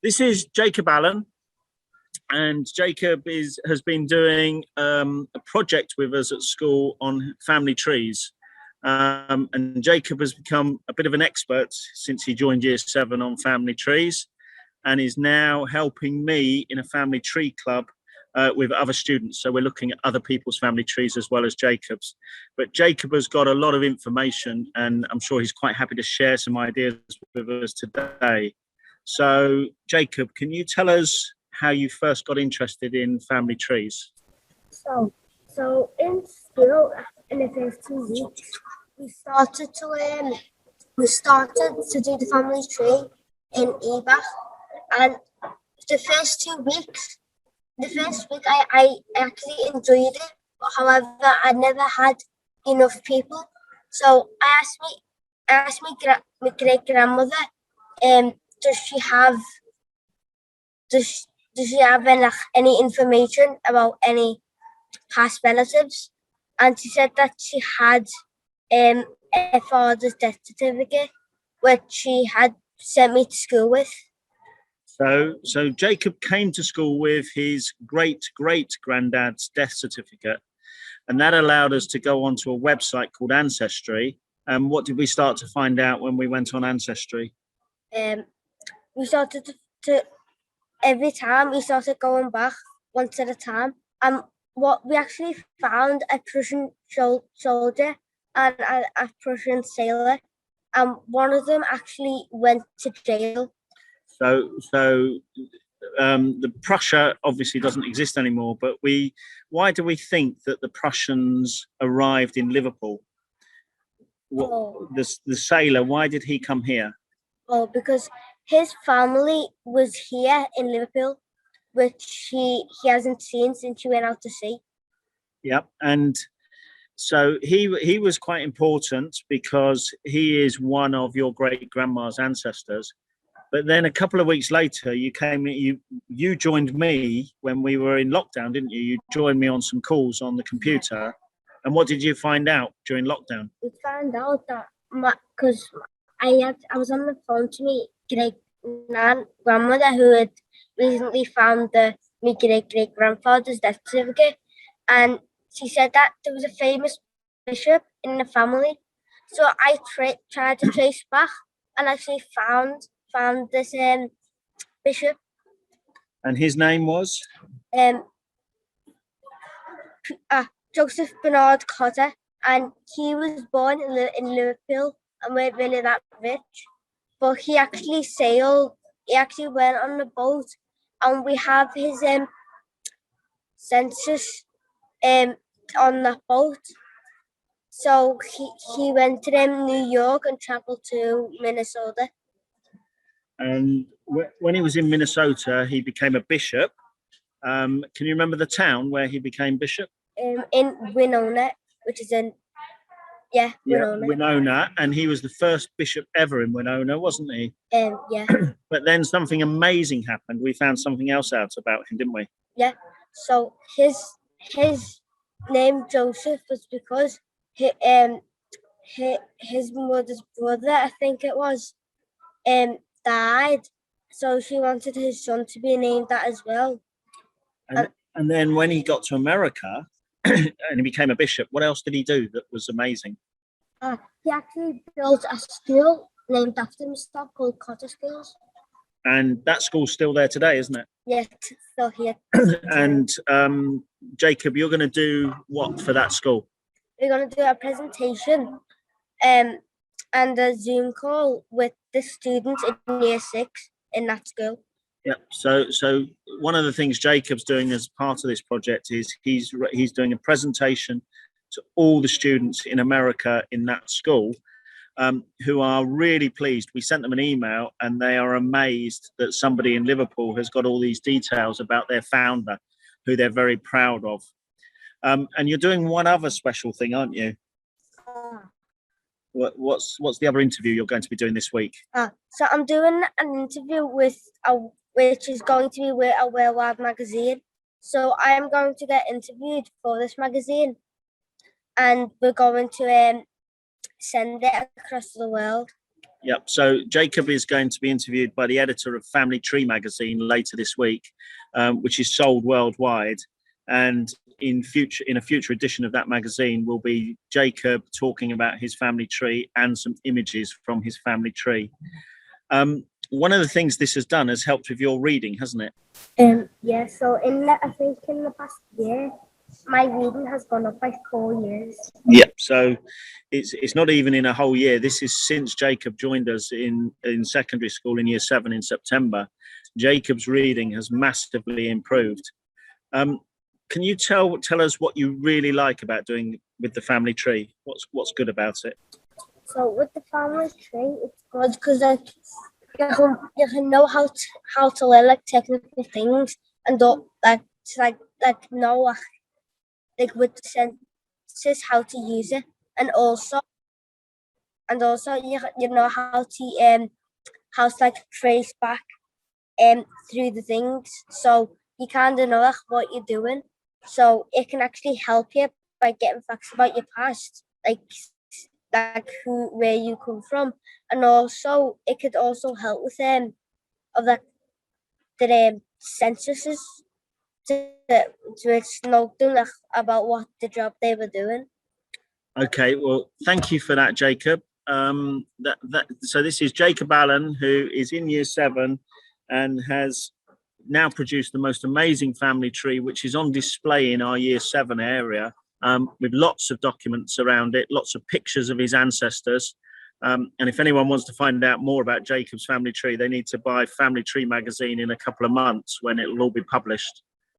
This is Jacob Allen, and Jacob has been doing a project with us at school on family trees. And Jacob has become a bit of an expert since he joined Year 7 on family trees, and is now helping me in a family tree club with other students. So we're looking at other people's family trees as well as Jacob's. But Jacob has got a lot of information, and I'm sure he's quite happy to share some ideas with us today. So Jacob, can you tell us how you first got interested in family trees? So in school, in the first 2 weeks, we started to do the family tree in EBAC, and the first week I actually enjoyed it. However, I never had enough people, so I asked my great grandmother, does she have any information about any past relatives? And she said that she had a father's death certificate, which she had sent me to school with. So Jacob came to school with his great-great-granddad's death certificate, and that allowed us to go onto a website called Ancestry. And what did we start to find out when we went on Ancestry? We started to every time we started going back once at a time. What we actually found a Prussian soldier and a Prussian sailor, and one of them actually went to jail. So the Prussia obviously doesn't exist anymore, but why do we think that the Prussians arrived in Liverpool? The sailor, why did he come here? Oh, because his family was here in Liverpool, which he hasn't seen since he went out to sea. Yep, and so he was quite important because he is one of your great grandma's ancestors. But then a couple of weeks later, you joined me when we were in lockdown, didn't you? You joined me on some calls on the computer. And what did you find out during lockdown? We found out that because I was on the phone to my great grandmother, who had recently found my great grandfather's death certificate, and she said that there was a famous bishop in the family. So I tried to trace back, and actually found this bishop. And his name was? Joseph Bernard Cotter, and he was born in Liverpool and weren't really that rich. But he actually sailed, he actually went on the boat, and we have his census on that boat. So he went to New York and traveled to Minnesota. And when he was in Minnesota, he became a bishop. Can you remember the town where he became bishop? In Winona, which is Winona. Yeah, Winona, and he was the first bishop ever in Winona, wasn't he? Yeah. But then something amazing happened. We found something else out about him, didn't we? Yeah. So his name Joseph was because his mother's brother, I think it was, died. So she wanted his son to be named that as well. And then when he got to America and he became a bishop, what else did he do that was amazing? He actually built a school named after himself called Cotter Schools. And that school's still there today, isn't it? Yes, still here. And Jacob, you're going to do what for that school? We're going to do a presentation and a Zoom call with the students in Year 6 in that school. Yeah. So one of the things Jacob's doing as part of this project is he's doing a presentation to all the students in America in that school, who are really pleased. We sent them an email, and they are amazed that somebody in Liverpool has got all these details about their founder, who they're very proud of. And you're doing one other special thing, aren't you? What's the other interview you're going to be doing this week? So I'm doing an interview which is going to be with a worldwide magazine. So I am going to get interviewed for this magazine, and we're going to send it across the world. Yep. So Jacob is going to be interviewed by the editor of Family Tree magazine later this week, which is sold worldwide. And in a future edition of that magazine will be Jacob talking about his family tree and some images from his family tree. One of the things this has done has helped with your reading, hasn't it? Yeah. So I think in the past year, my reading has gone up by 4 years. Yep. So it's not even in a whole year. This is since Jacob joined us in secondary school in year 7 in September. Jacob's reading has massively improved. Can you tell us what you really like about doing with the family tree? What's good about it? So with the family tree, it's good because you can know how to learn like technical things and don't know like with the sentences how to use it, and also you know how to like trace back through the things, so you kind of know like what you're doing. So it can actually help you by getting facts about your past, like where you come from, and also it could also help with of like the censuses to know them like, about what the job they were doing. Okay, well, thank you for that, Jacob. So this is Jacob Allen, who is in year 7 and has now produced the most amazing family tree, which is on display in our year 7 area, with lots of documents around it, lots of pictures of his ancestors. And if anyone wants to find out more about Jacob's family tree, they need to buy Family Tree magazine in a couple of months when it will all be published.